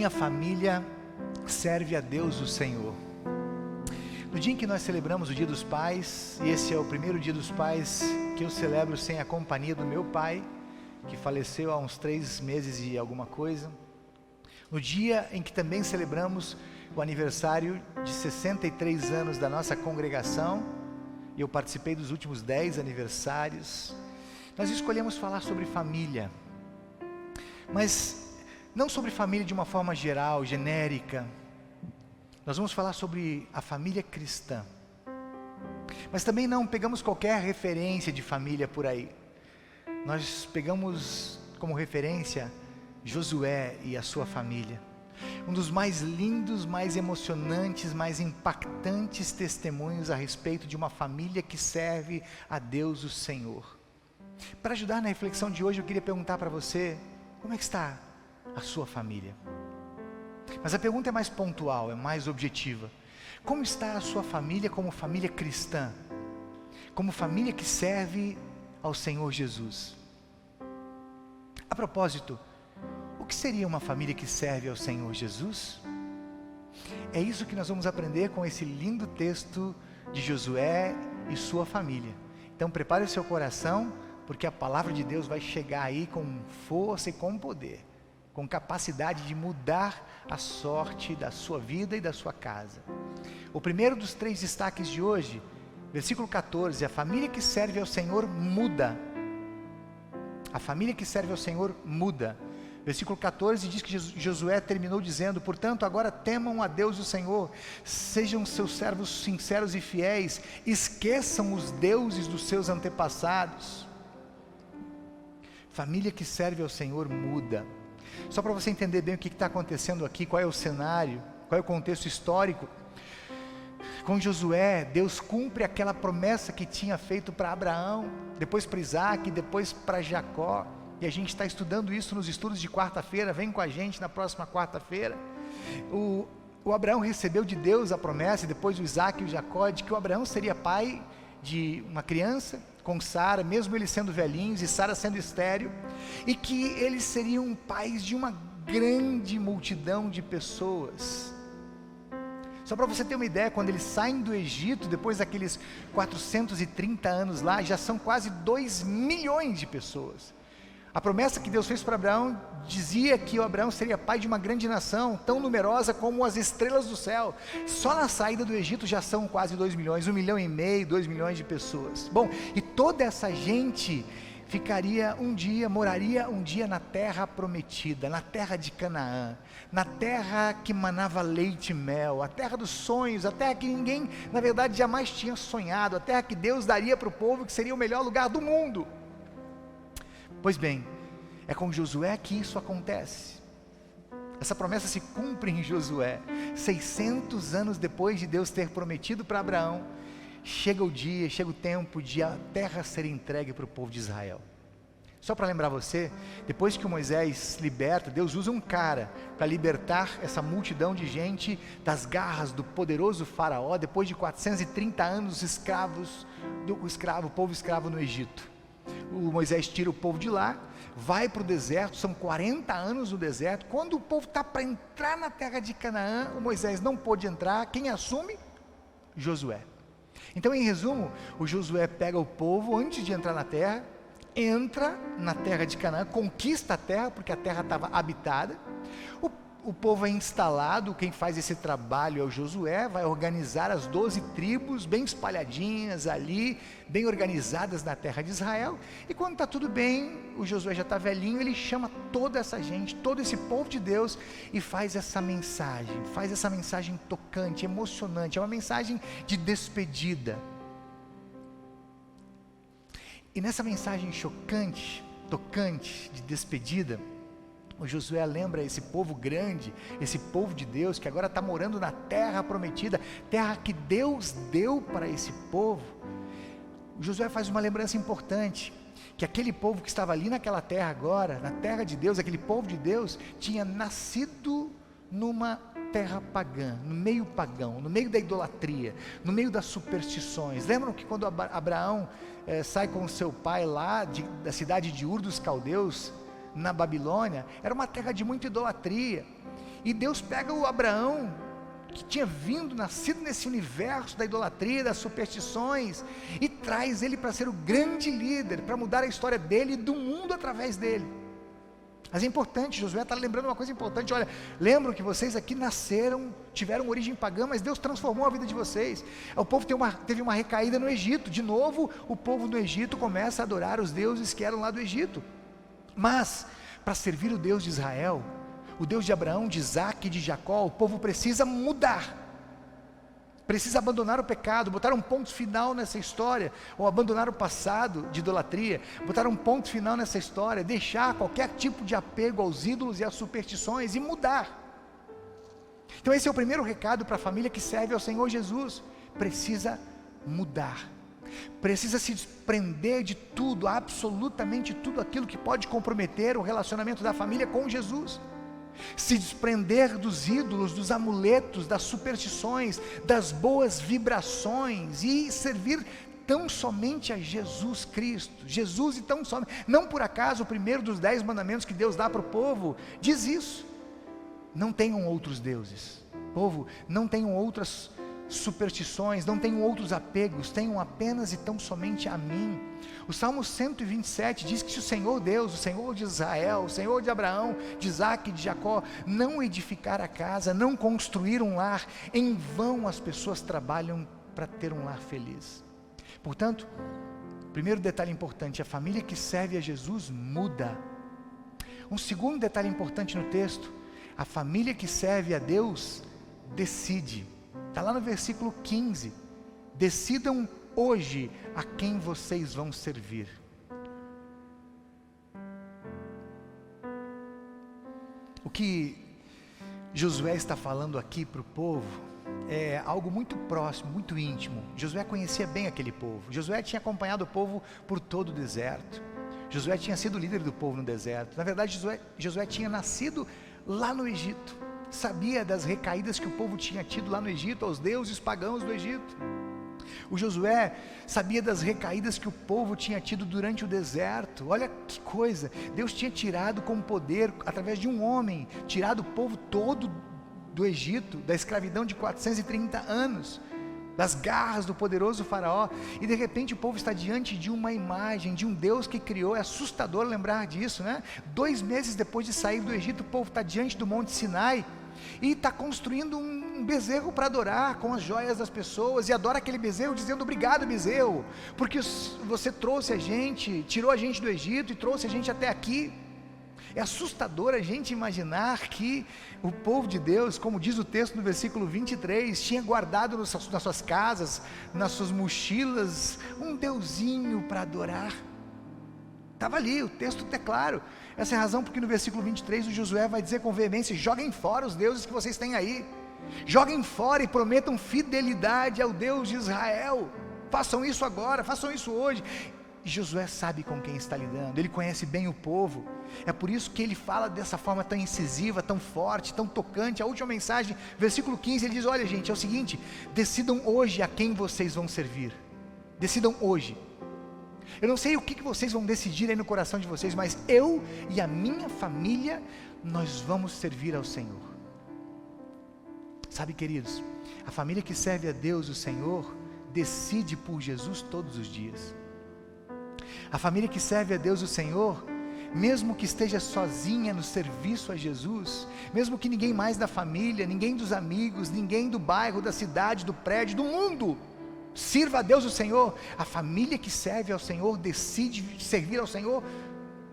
Minha família serve a Deus o Senhor. No dia em que nós celebramos o Dia dos Pais, e esse é o primeiro Dia dos Pais que eu celebro sem a companhia do meu pai, que faleceu há uns 3 meses e alguma coisa. No dia em que também celebramos o aniversário de 63 anos da nossa congregação, e eu participei dos últimos 10 aniversários, nós escolhemos falar sobre família, mas não sobre família de uma forma geral, genérica. Nós vamos falar sobre a família cristã, mas também não pegamos qualquer referência de família por aí. Nós pegamos como referência Josué e a sua família, um dos mais lindos, mais emocionantes, mais impactantes testemunhos a respeito de uma família que serve a Deus o Senhor. Para ajudar na reflexão de hoje, eu queria perguntar para você, como é que está a sua família? Mas a pergunta é mais pontual, é mais objetiva. Como está a sua família como família cristã? Como família que serve ao Senhor Jesus? A propósito, o que seria uma família que serve ao Senhor Jesus? É isso que nós vamos aprender com esse lindo texto de Josué e sua família. Então prepare o seu coração, porque a palavra de Deus vai chegar aí com força e com poder, com capacidade de mudar a sorte da sua vida e da sua casa. O primeiro dos 3 destaques de hoje, versículo 14, a família que serve ao Senhor muda. A família que serve ao Senhor muda. Versículo 14 diz que Josué terminou dizendo: portanto agora temam a Deus o Senhor, sejam seus servos sinceros e fiéis, esqueçam os deuses dos seus antepassados. Família que serve ao Senhor muda. Só para você entender bem o que está acontecendo aqui, qual é o cenário, qual é o contexto histórico. Com Josué, Deus cumpre aquela promessa que tinha feito para Abraão, depois para Isaac, depois para Jacó, e a gente está estudando isso nos estudos de quarta-feira. Vem com a gente na próxima quarta-feira. O Abraão recebeu de Deus a promessa, e depois o Isaac e o Jacó, de que o Abraão seria pai de uma criança, com Sara, mesmo eles sendo velhinhos e Sara sendo estéril, e que eles seriam pais de uma grande multidão de pessoas. Só para você ter uma ideia, quando eles saem do Egito, depois daqueles 430 anos lá, já são quase 2 milhões de pessoas. A promessa que Deus fez para Abraão dizia que o Abraão seria pai de uma grande nação, tão numerosa como as estrelas do céu. Só na saída do Egito já são quase 2 milhões, 1,5 milhão, 2 milhões de pessoas. Bom, e toda essa gente moraria um dia na terra prometida, na terra de Canaã, na terra que manava leite e mel, a terra dos sonhos, a terra que ninguém, na verdade, jamais tinha sonhado, a terra que Deus daria para o povo, que seria o melhor lugar do mundo. Pois bem, é com Josué que isso acontece. Essa promessa se cumpre em Josué. 600 anos depois de Deus ter prometido para Abraão, chega o tempo de a terra ser entregue para o povo de Israel. Só para lembrar você, depois que Moisés liberta, Deus usa um cara para libertar essa multidão de gente das garras do poderoso faraó, depois de 430 anos o povo escravo no Egito. O Moisés tira o povo de lá, vai para o deserto, são 40 anos no deserto. Quando o povo está para entrar na terra de Canaã, o Moisés não pôde entrar. Quem assume? Josué. Então, em resumo, o Josué pega o povo antes de entrar na terra, entra na terra de Canaã, conquista a terra, porque a terra estava habitada. O povo é instalado, quem faz esse trabalho é o Josué, vai organizar as 12 tribos, bem espalhadinhas ali, bem organizadas na terra de Israel, e quando está tudo bem, o Josué já está velhinho, ele chama toda essa gente, todo esse povo de Deus, e faz essa mensagem tocante, emocionante, é uma mensagem de despedida. E nessa mensagem chocante, tocante, de despedida, o Josué lembra esse povo grande, esse povo de Deus, que agora está morando na terra prometida, terra que Deus deu para esse povo. O Josué faz uma lembrança importante, que aquele povo que estava ali naquela terra agora, na terra de Deus, aquele povo de Deus, tinha nascido numa terra pagã, no meio pagão, no meio da idolatria, no meio das superstições. Lembram que quando Abraão sai com seu pai lá da cidade de Ur dos Caldeus, na Babilônia, era uma terra de muita idolatria. E Deus pega o Abraão, que tinha nascido nesse universo da idolatria, das superstições, e traz ele para ser o grande líder, para mudar a história dele e do mundo através dele. Mas é importante, Josué está lembrando uma coisa importante: olha, lembram que vocês aqui nasceram, tiveram origem pagã, mas Deus transformou a vida de vocês. O povo teve uma recaída no Egito, de novo o povo do Egito começa a adorar os deuses que eram lá do Egito, mas para servir o Deus de Israel, o Deus de Abraão, de Isaac e de Jacó, o povo precisa mudar, precisa abandonar o pecado, botar um ponto final nessa história, ou abandonar o passado de idolatria, botar um ponto final nessa história, deixar qualquer tipo de apego aos ídolos e às superstições e mudar. Então esse é o primeiro recado para a família que serve ao Senhor Jesus: precisa mudar, precisa se desprender de tudo, absolutamente tudo aquilo que pode comprometer o relacionamento da família com Jesus. Se desprender dos ídolos, dos amuletos, das superstições, das boas vibrações, e servir tão somente a Jesus Cristo. Jesus e tão somente. Não por acaso o primeiro dos 10 mandamentos que Deus dá para o povo diz isso: não tenham outros deuses. Povo, não tenham outras superstições, não tenham outros apegos, tenham apenas e tão somente a mim. O Salmo 127 diz que se o Senhor Deus, o Senhor de Israel, o Senhor de Abraão, de Isaac e de Jacó, não edificar a casa, não construir um lar, em vão as pessoas trabalham para ter um lar feliz. Portanto, primeiro detalhe importante: a família que serve a Jesus muda. Um segundo detalhe importante no texto: a família que serve a Deus decide. Está lá no versículo 15: decidam hoje a quem vocês vão servir. O que Josué está falando aqui para o povo é algo muito próximo, muito íntimo. Josué conhecia bem aquele povo. Josué tinha acompanhado o povo por todo o deserto. Josué tinha sido líder do povo no deserto. Na verdade, Josué tinha nascido lá no Egito, sabia das recaídas que o povo tinha tido lá no Egito, aos deuses pagãos do Egito. O Josué sabia das recaídas que o povo tinha tido durante o deserto. Olha que coisa, Deus tinha tirado com poder, através de um homem, tirado o povo todo do Egito, da escravidão de 430 anos, das garras do poderoso faraó, e de repente o povo está diante de uma imagem, de um Deus que criou. É assustador lembrar disso, né? 2 meses depois de sair do Egito, o povo está diante do Monte Sinai, e está construindo um bezerro para adorar, com as joias das pessoas, e adora aquele bezerro dizendo: obrigado, bezerro, porque você trouxe a gente, tirou a gente do Egito e trouxe a gente até aqui. É assustador a gente imaginar que o povo de Deus, como diz o texto no versículo 23, tinha guardado nas suas casas, nas suas mochilas, um deusinho para adorar. Estava ali, o texto é claro. Essa é a razão porque no versículo 23 o Josué vai dizer com veemência: joguem fora os deuses que vocês têm aí, joguem fora e prometam fidelidade ao Deus de Israel. Façam isso agora, façam isso hoje. E Josué sabe com quem está lidando, ele conhece bem o povo. É por isso que ele fala dessa forma tão incisiva, tão forte, tão tocante. A última mensagem, versículo 15, ele diz: olha gente, é o seguinte, decidam hoje a quem vocês vão servir. Decidam hoje. Eu não sei o que vocês vão decidir aí no coração de vocês, mas eu e a minha família, nós vamos servir ao Senhor. Sabe, queridos, a família que serve a Deus, o Senhor, decide por Jesus todos os dias. A família que serve a Deus, o Senhor, mesmo que esteja sozinha no serviço a Jesus, mesmo que ninguém mais da família, ninguém dos amigos, ninguém do bairro, da cidade, do prédio, do mundo, sirva a Deus o Senhor, a família que serve ao Senhor decide servir ao Senhor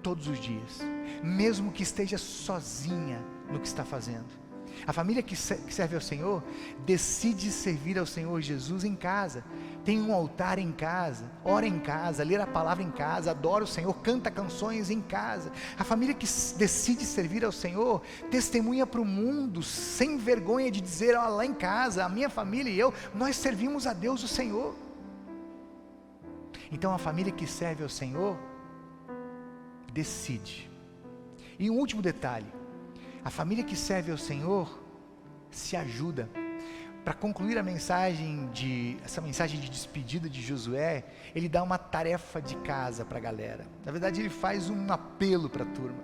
todos os dias, mesmo que esteja sozinha no que está fazendo. A família que serve ao Senhor decide servir ao Senhor Jesus em casa, tem um altar em casa, ora em casa, lê a palavra em casa, adora o Senhor, canta canções em casa. A família que decide servir ao Senhor testemunha para o mundo sem vergonha de dizer: ó, lá em casa, a minha família e eu, nós servimos a Deus o Senhor. Então a família que serve ao Senhor decide. E um último detalhe: a família que serve ao Senhor se ajuda. Para concluir essa mensagem de despedida de Josué, ele dá uma tarefa de casa para a galera. Na verdade, ele faz um apelo para a turma.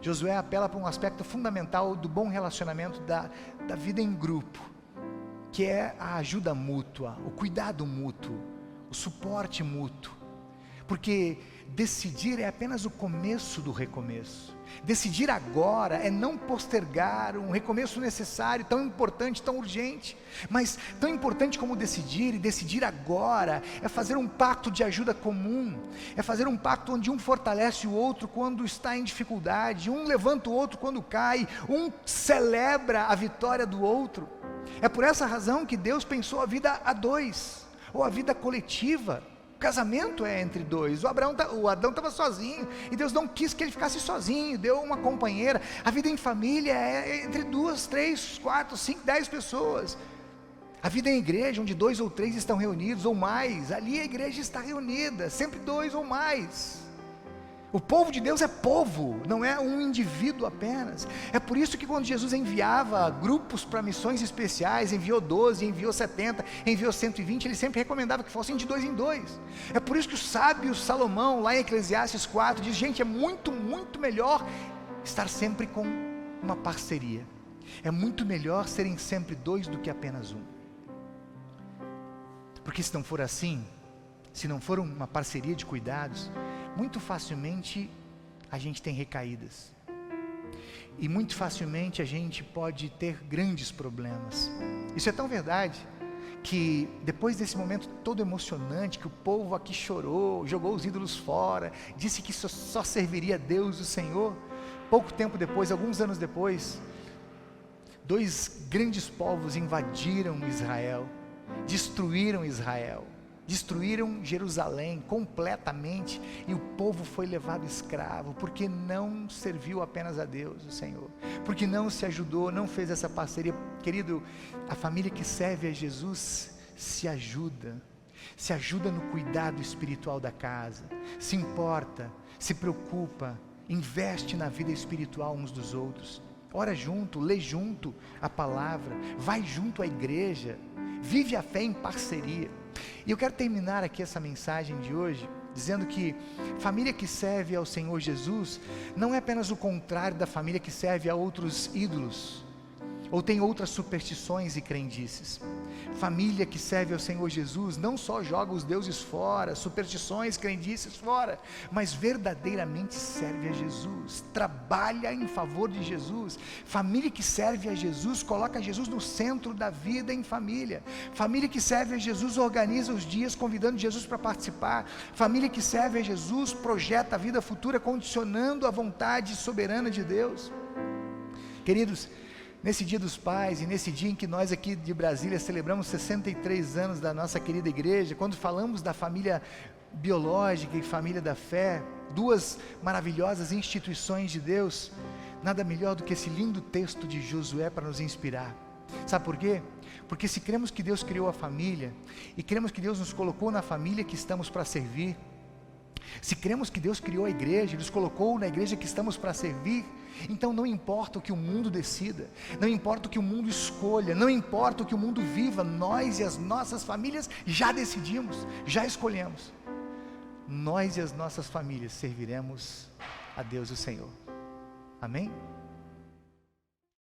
Josué apela para um aspecto fundamental do bom relacionamento da vida em grupo, que é a ajuda mútua, o cuidado mútuo, o suporte mútuo, porque decidir é apenas o começo do recomeço. Decidir agora é não postergar um recomeço necessário, tão importante, tão urgente. Mas tão importante como decidir, e decidir agora, é fazer um pacto de ajuda comum, é fazer um pacto onde um fortalece o outro quando está em dificuldade, um levanta o outro quando cai, um celebra a vitória do outro. É por essa razão que Deus pensou a vida a dois, ou a vida coletiva. O casamento é entre dois. O Adão estava sozinho, e Deus não quis que ele ficasse sozinho, deu uma companheira. A vida em família é entre 2, 3, 4, 5, 10 pessoas. A vida em igreja, onde 2 ou 3 estão reunidos, ou mais, ali a igreja está reunida, sempre 2 ou mais. O povo de Deus é povo, não é um indivíduo apenas. É por isso que quando Jesus enviava grupos para missões especiais, enviou 12, enviou 70, enviou 120, ele sempre recomendava que fossem de 2 em 2. É por isso que o sábio Salomão, lá em Eclesiastes 4, diz: gente, é muito, muito melhor estar sempre com uma parceria. É muito melhor serem sempre 2 do que apenas um. Porque se não for assim, se não for uma parceria de cuidados, muito facilmente a gente tem recaídas, e muito facilmente a gente pode ter grandes problemas. Isso é tão verdade, que depois desse momento todo emocionante, que o povo aqui chorou, jogou os ídolos fora, disse que só serviria a Deus, o Senhor, pouco tempo depois, alguns anos depois, 2 grandes povos invadiram Israel, destruíram Israel, destruíram Jerusalém completamente, e o povo foi levado escravo, porque não serviu apenas a Deus, o Senhor, porque não se ajudou, não fez essa parceria. Querido, a família que serve a Jesus se ajuda no cuidado espiritual da casa, se importa, se preocupa, investe na vida espiritual uns dos outros, ora junto, lê junto a palavra, vai junto à igreja, vive a fé em parceria. E eu quero terminar aqui essa mensagem de hoje dizendo que família que serve ao Senhor Jesus não é apenas o contrário da família que serve a outros ídolos, ou tem outras superstições e crendices. Família que serve ao Senhor Jesus não só joga os deuses fora, superstições, crendices fora, mas verdadeiramente serve a Jesus, trabalha em favor de Jesus. Família que serve a Jesus coloca Jesus no centro da vida em família. Família que serve a Jesus organiza os dias convidando Jesus para participar. Família que serve a Jesus projeta a vida futura condicionando a vontade soberana de Deus. Queridos, nesse dia dos pais, e nesse dia em que nós aqui de Brasília celebramos 63 anos da nossa querida igreja, quando falamos da família biológica e família da fé, 2 maravilhosas instituições de Deus, nada melhor do que esse lindo texto de Josué para nos inspirar. Sabe por quê? Porque se cremos que Deus criou a família, e cremos que Deus nos colocou na família que estamos para servir, se cremos que Deus criou a igreja, nos colocou na igreja que estamos para servir, então não importa o que o mundo decida, não importa o que o mundo escolha, não importa o que o mundo viva, nós e as nossas famílias já decidimos, já escolhemos. Nós e as nossas famílias serviremos a Deus o Senhor. Amém?